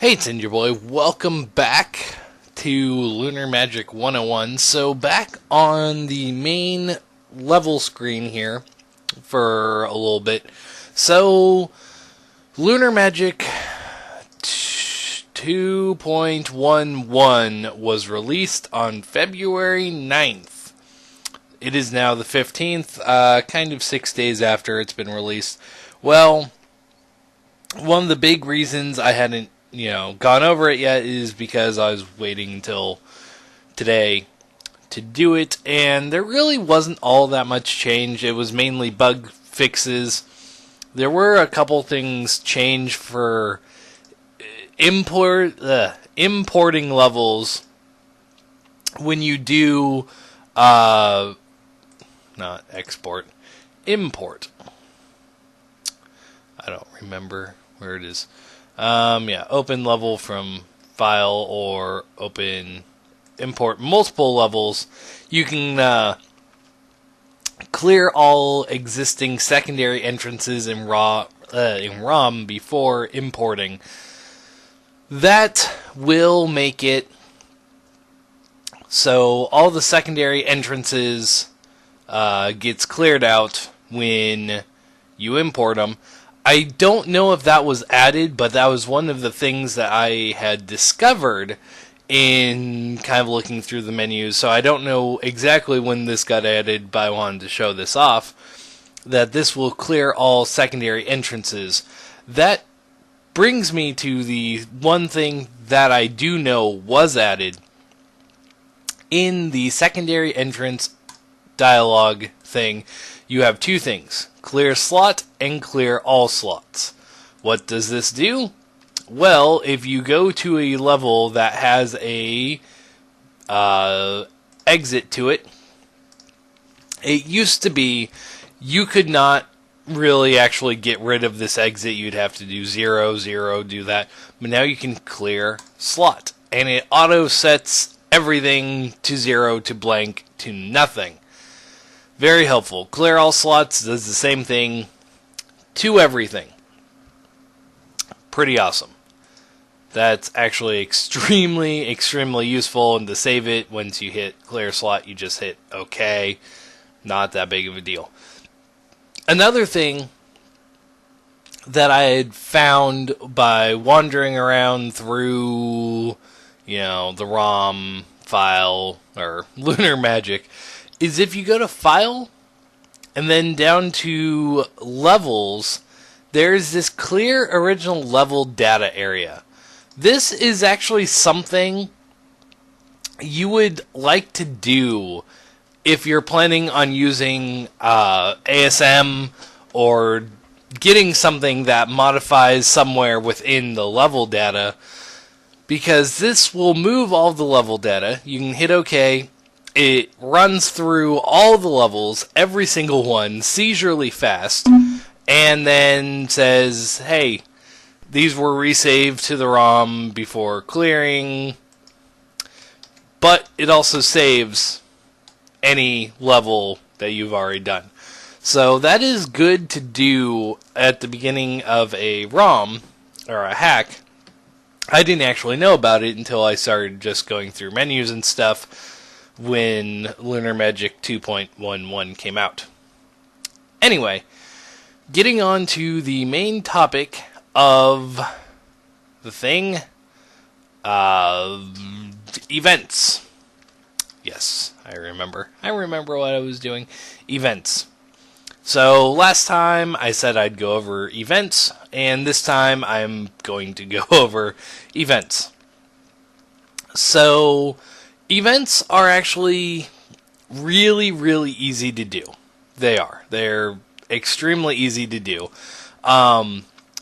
Hey, it's Ninja Boy. Welcome back to Lunar Magic 101. So, back on the main level screen here for a little bit. So, Lunar Magic 2.11 was released on February 9th. It is now the 15th, kind of 6 days after it's been released. Well, one of the big reasons I hadn't gone over it yet is because I was waiting until today to do it, and there really wasn't all that much change. It was mainly bug fixes. There were a couple things changed for importing levels when you do not export, import. I don't remember where it is. Open level from file or import multiple levels. You can clear all existing secondary entrances in ROM before importing. That will make it so all the secondary entrances gets cleared out when you import them. I don't know if that was added, but that was one of the things that I had discovered in kind of looking through the menus. So I don't know exactly when this got added, but I wanted to show this off, that this will clear all secondary entrances. That brings me to the one thing that I do know was added in the secondary entrance dialogue thing. You have two things: clear slot and clear all slots. What does this do? Well, if you go to a level that has a exit to it, it used to be you could not really actually get rid of this exit. You'd have to do 0, 0, do that. But now you can clear slot, and it auto sets everything to 0, to blank, to nothing. Very helpful. Clear all slots does the same thing to everything. Pretty awesome. That's actually extremely useful, and to save it, once you hit clear slot, you just hit OK. Not that big of a deal. Another thing that I had found by wandering around through, the ROM file, or Lunar Magic, is if you go to File, and then down to Levels, there's this clear original level data area. This is actually something you would like to do if you're planning on using ASM or getting something that modifies somewhere within the level data, because this will move all the level data. You can hit OK. It runs through all the levels, every single one, seizurely fast, and then says, hey, these were resaved to the ROM before clearing, but it also saves any level that you've already done. So that is good to do at the beginning of a ROM, or a hack. I didn't actually know about it until I started just going through menus and stuff when Lunar Magic 2.11 came out. Anyway, getting on to the main topic of the thing, events. Yes, I remember what I was doing. Events. So last time I said I'd go over events, and this time I'm going to go over events. So events are actually really easy to do. They're extremely easy to do.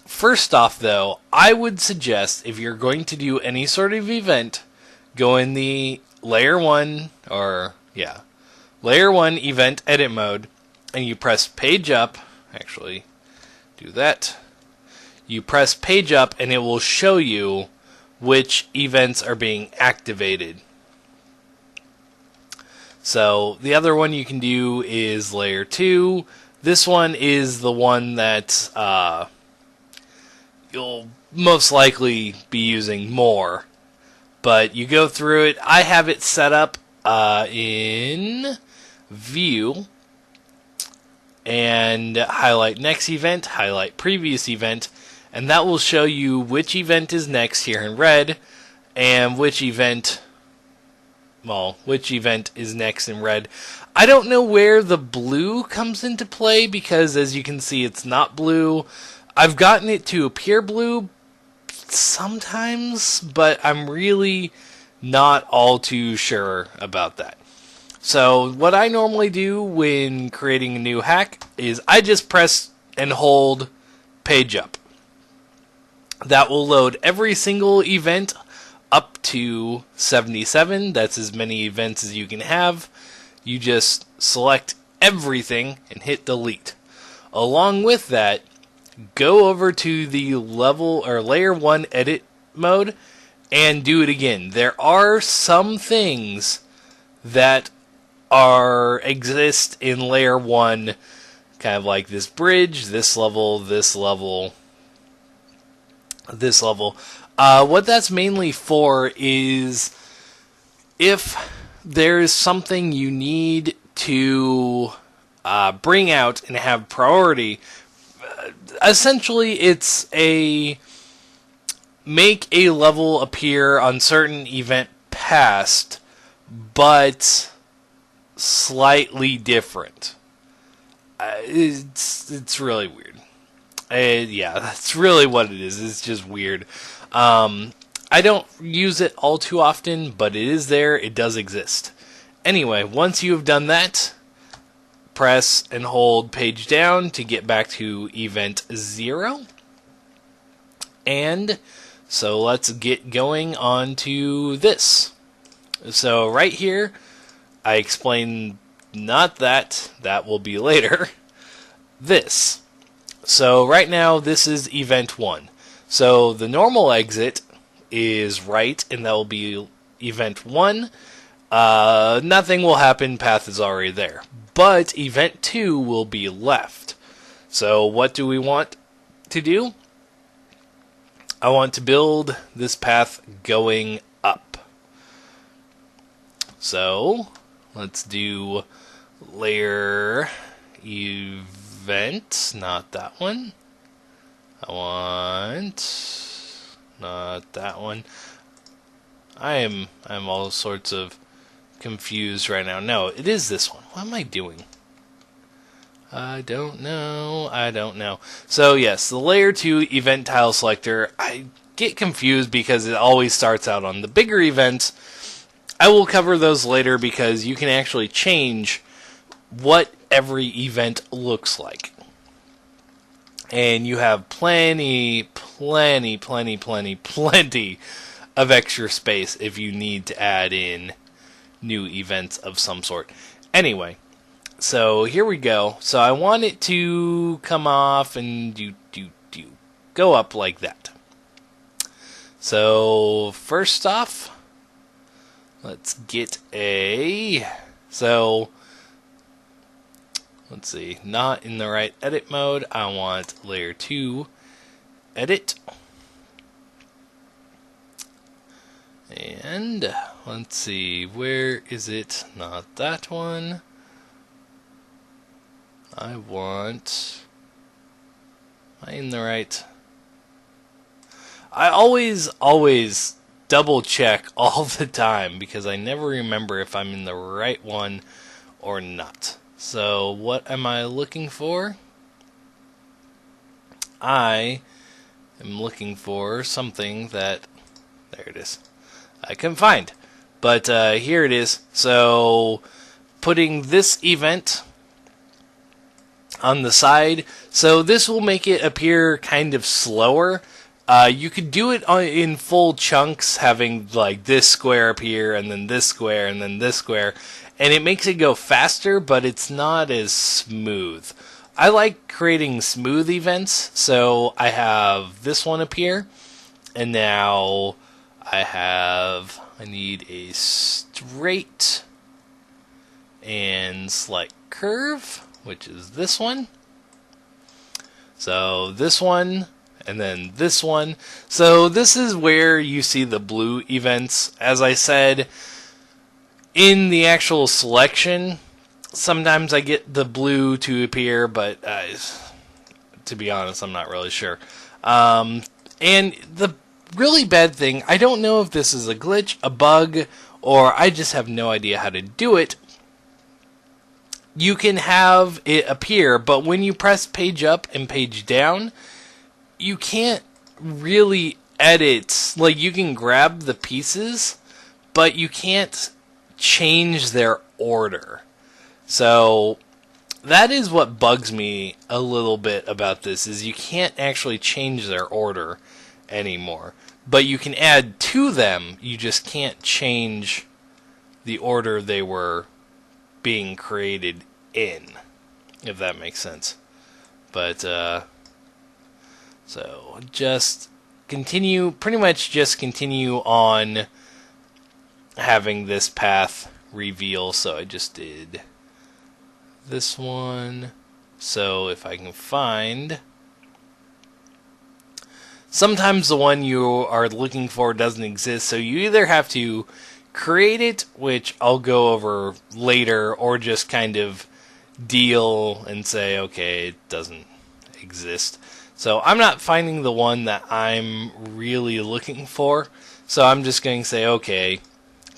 First off, though, I would suggest, if you're going to do any sort of event, go in the Layer 1 event edit mode, and you press page up. Actually, do that. You press page up, and it will show you which events are being activated. So the other one you can do is Layer 2. This one is the one that you'll most likely be using more. But you go through it. I have it set up in View, and highlight next event, highlight previous event, and that will show you which event is next here in red, and which event is next in red. I don't know where the blue comes into play, because as you can see, it's not blue. I've gotten it to appear blue sometimes, but I'm really not all too sure about that. So what I normally do when creating a new hack is I just press and hold page up. That will load every single event up to 77. That's as many events as you can have. You just select everything and hit delete. Along with that, go over to the level or layer 1 edit mode and do it again. There are some things that exist in layer 1, kind of like this bridge, this level, this level, this level. What that's mainly for is if there's something you need to bring out and have priority. Essentially, it's make a level appear on certain event past, but slightly different. It's really weird. Yeah, that's really what it is. It's just weird. I don't use it all too often, but it is there. It does exist. Anyway, once you have done that, press and hold page down to get back to event 0. And so let's get going on to this. So right here, I explain not that. That will be later. This. So right now, this is event 1. So the normal exit is right, and that will be event 1. Nothing will happen, path is already there. But event 2 will be left. So what do we want to do? I want to build this path going up. So let's do layer event, not that one. I want not that one. I'm all sorts of confused right now. No, it is this one. What am I doing? I don't know. So yes, the layer 2 event tile selector, I get confused because it always starts out on the bigger events. I will cover those later because you can actually change what every event looks like. And you have plenty of extra space if you need to add in new events of some sort. Anyway, so here we go. So I want it to come off and go up like that. So first off, let's get let's see, not in the right edit mode. I want layer 2 edit. And let's see, where is it? Not that one. Am I in the right? I always double check all the time because I never remember if I'm in the right one or not. So what am I looking for? I am looking for something that, there it is, I couldn't find. But here it is. So putting this event on the side. So this will make it appear kind of slower. You could do it in full chunks, having like this square appear, and then this square, and then this square. And it makes it go faster, but it's not as smooth. I like creating smooth events, so I have this one appear. And now I need a straight and slight curve, which is this one. So this one and then this one. So this is where you see the blue events. As I said, in the actual selection, sometimes I get the blue to appear, but to be honest, I'm not really sure. And the really bad thing, I don't know if this is a glitch, a bug, or I just have no idea how to do it. You can have it appear, but when you press page up and page down, you can't really edit. Like, you can grab the pieces, but you can't change their order. So that is what bugs me a little bit about this, is you can't actually change their order anymore. But you can add to them, you just can't change the order they were being created in, if that makes sense. But, so just pretty much just continue on having this path reveal. So I just did this one. So if I can find, sometimes the one you are looking for doesn't exist, so you either have to create it, which I'll go over later, or just kind of deal and say, okay, it doesn't exist. So I'm not finding the one that I'm really looking for, so I'm just going to say, okay,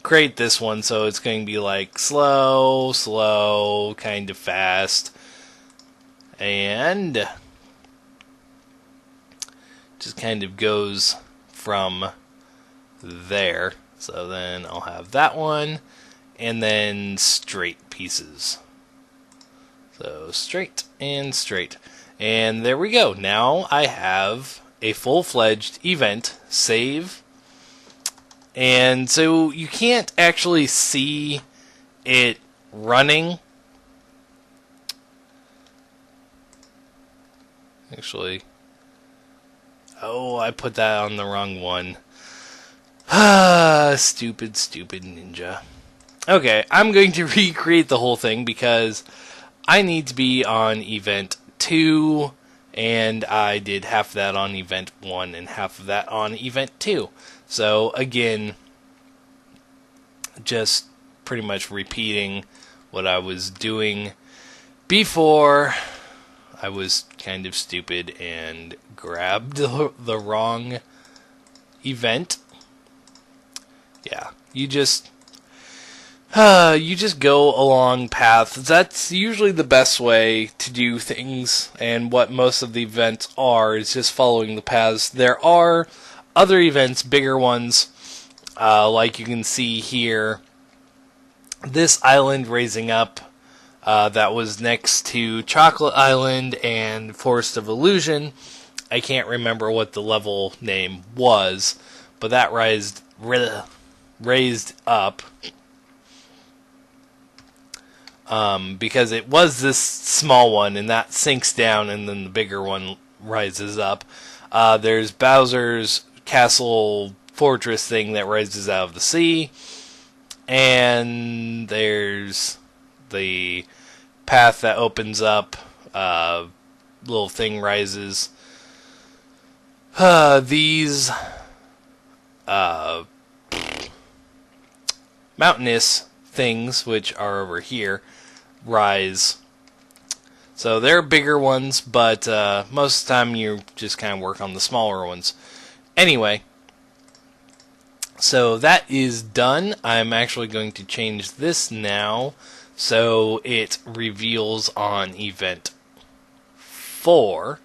create this one. So it's going to be like slow, slow, kind of fast, and just kind of goes from there. So then I'll have that one, and then straight pieces. So straight and straight. And there we go. Now I have a full-fledged event save. And so you can't actually see it running. Actually, oh, I put that on the wrong one. Stupid ninja. Okay, I'm going to recreate the whole thing because I need to be on event 2, and I did half of that on event 1 and half of that on event 2. So again, just pretty much repeating what I was doing before. I was kind of stupid and grabbed the wrong event. Yeah, you just go along paths. That's usually the best way to do things, and what most of the events are is just following the paths. There are other events, bigger ones, like you can see here. This island raising up, that was next to Chocolate Island and Forest of Illusion. I can't remember what the level name was, but that raised up. Because it was this small one, and that sinks down, and then the bigger one rises up. There's Bowser's Castle Fortress thing that rises out of the sea. And there's the path that opens up. Little thing rises. These mountainous things, which are over here, rise. So they're bigger ones, but most of the time you just kind of work on the smaller ones. Anyway, so that is done. I'm actually going to change this now so it reveals on event 4.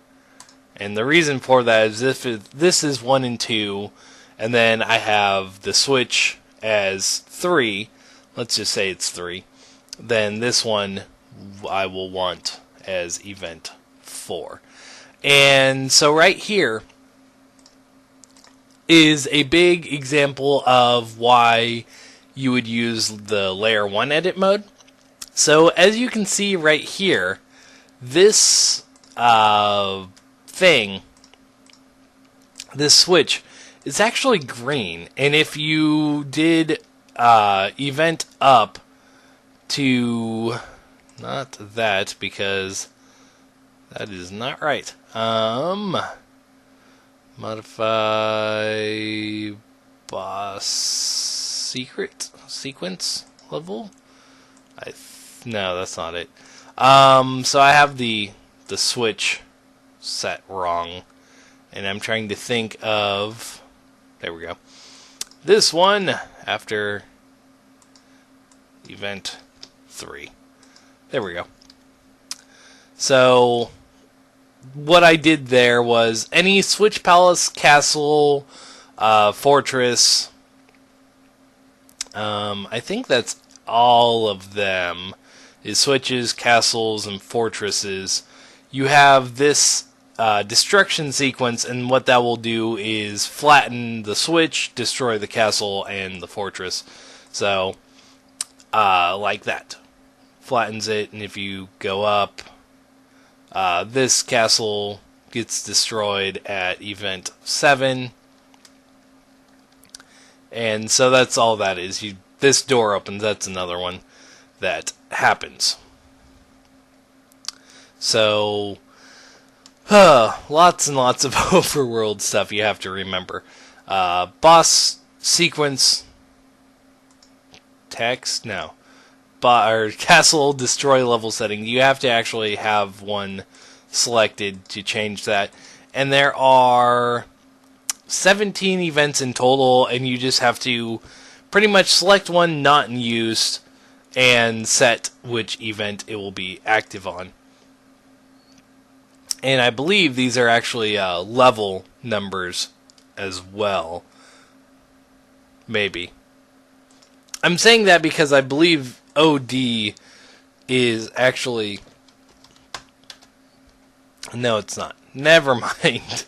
And the reason for that is if this is 1 and 2, and then I have the switch as 3, let's just say it's 3, then this one I will want as event 4. And so right here is a big example of why you would use the layer 1 edit mode. So as you can see right here, this thing, this switch, is actually green. And if you did event up to, not that, because that is not right. Modify boss secret sequence level. No, that's not it. So I have the switch set wrong, and I'm trying to think of. There we go. This one after event 3. There we go. So what I did there was any Switch Palace, Castle, Fortress. I think that's all of them. Is switches, castles, and fortresses. You have this destruction sequence, and what that will do is flatten the switch, destroy the castle, and the fortress. So, like that. Flattens it, and if you go up, this castle gets destroyed at event 7. And so that's all that is. This door opens, that's another one that happens. So, lots and lots of overworld stuff you have to remember. Boss sequence text? No. Or castle destroy level setting. You have to actually have one selected to change that. And there are 17 events in total, and you just have to pretty much select one not in use and set which event it will be active on. And I believe these are actually level numbers as well. Maybe. I'm saying that because I believe OD is actually... No, it's not. Never mind.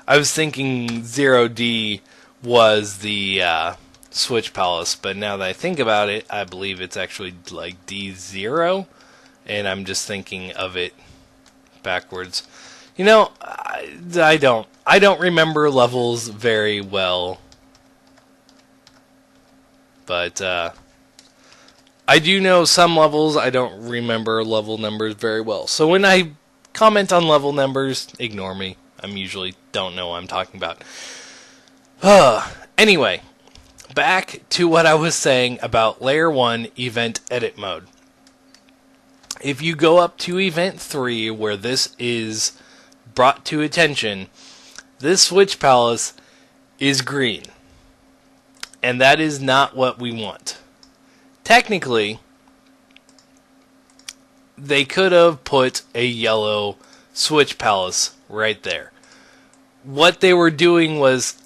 I was thinking 0D was the Switch Palace, but now that I think about it, I believe it's actually like D0, and I'm just thinking of it backwards. You know, I don't remember levels very well, but I do know some levels. I don't remember level numbers very well. So when I comment on level numbers, ignore me. I usually don't know what I'm talking about. Anyway, back to what I was saying about Layer 1 Event Edit Mode. If you go up to Event 3, where this is brought to attention, this Switch Palace is green. And that is not what we want. Technically, they could have put a yellow Switch Palace right there. What they were doing was,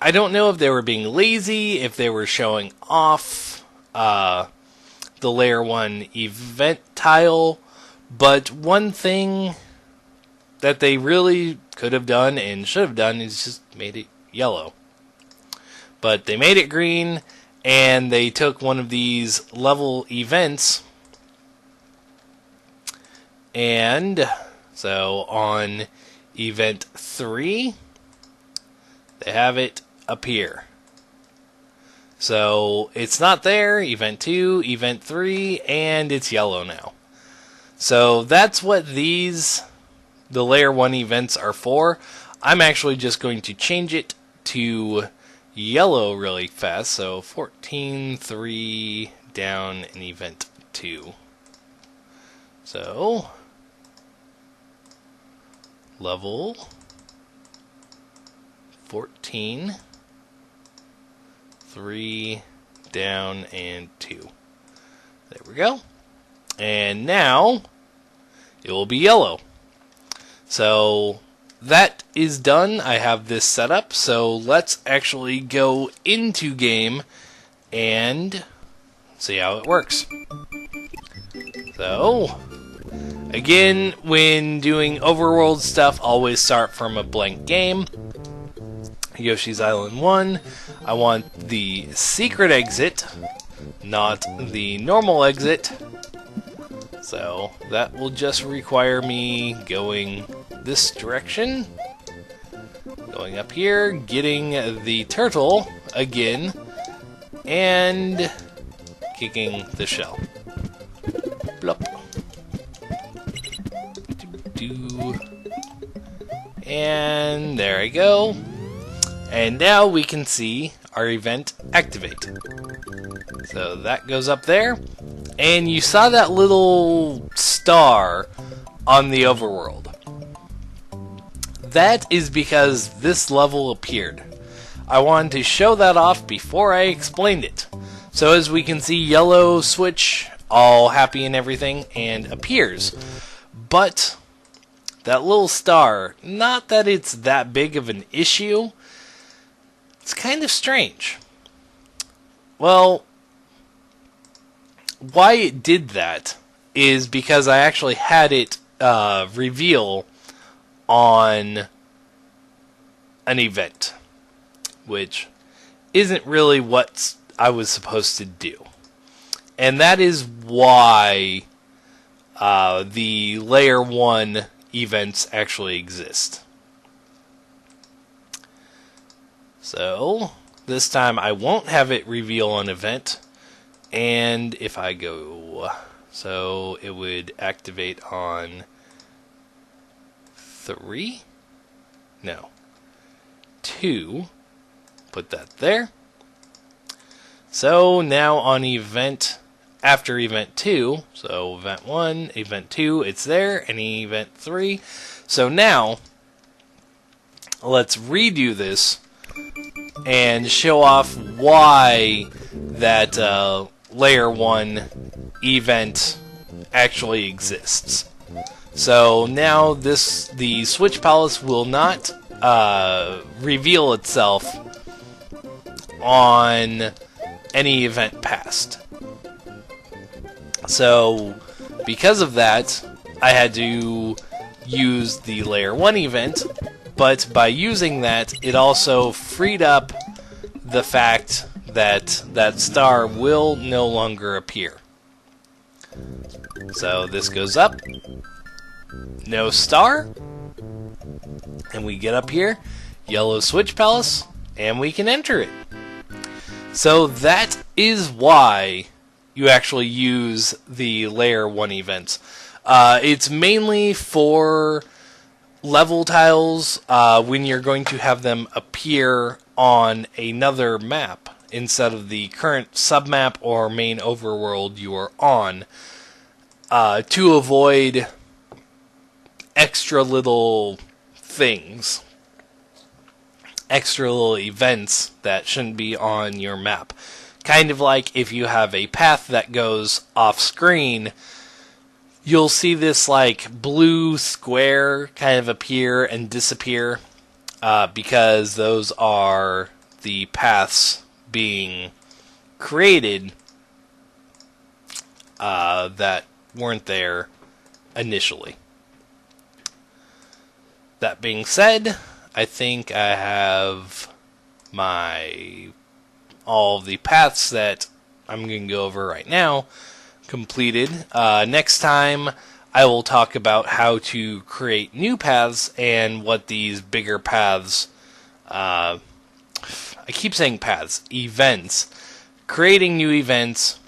I don't know if they were being lazy, if they were showing off the Layer 1 event tile, but one thing that they really could have done and should have done is just made it yellow. But they made it green, and they took one of these level events, and so on Event 3, they have it up here. So it's not there, Event 2, Event 3, and it's yellow now. So that's what the Layer 1 events are for. I'm actually just going to change it to yellow really fast. So 14.3 down in Event 2. So level 14, 3 down, and 2. There we go. And now it will be yellow. So that is done. I have this set up. So let's actually go into game and see how it works. So again, when doing overworld stuff, always start from a blank game. Yoshi's Island 1. I want the secret exit, not the normal exit. So that will just require me going this direction, going up here, getting the turtle again, and kicking the shell. Blop. And there I go. And now we can see our event activate. So that goes up there. And you saw that little star on the overworld. That is because this level appeared. I wanted to show that off before I explained it. So as we can see, yellow switch, all happy and everything, and appears. But that little star, not that it's that big of an issue, it's kind of strange. Well, why it did that is because I actually had it reveal on an event, which isn't really what I was supposed to do. And that is why the Layer 1 events actually exist. So, this time I won't have it reveal an event. And if I go... So, it would activate on 3? No. 2. Put that there. So, now on event... After event 2, so event 1, event 2, it's there, and event 3. So now, let's redo this and show off why that Layer 1 event actually exists. So now the Switch Palace will not reveal itself on any event past. So, because of that, I had to use the Layer 1 event, but by using that, it also freed up the fact that that star will no longer appear. So, this goes up, no star, and we get up here, yellow Switch Palace, and we can enter it. So, that is why you actually use the Layer 1 events. It's mainly for level tiles when you're going to have them appear on another map instead of the current submap or main overworld you are on, to avoid extra little things, extra little events that shouldn't be on your map. Kind of like if you have a path that goes off screen, you'll see this like blue square kind of appear and disappear because those are the paths being created that weren't there initially. That being said, I think I have all of the paths that I'm going to go over right now completed. Next time, I will talk about how to create new paths and what these bigger paths, I keep saying paths, events, creating new events,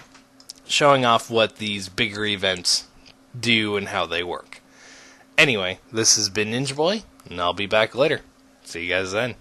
showing off what these bigger events do and how they work. Anyway, this has been Ninja Boy, and I'll be back later. See you guys then.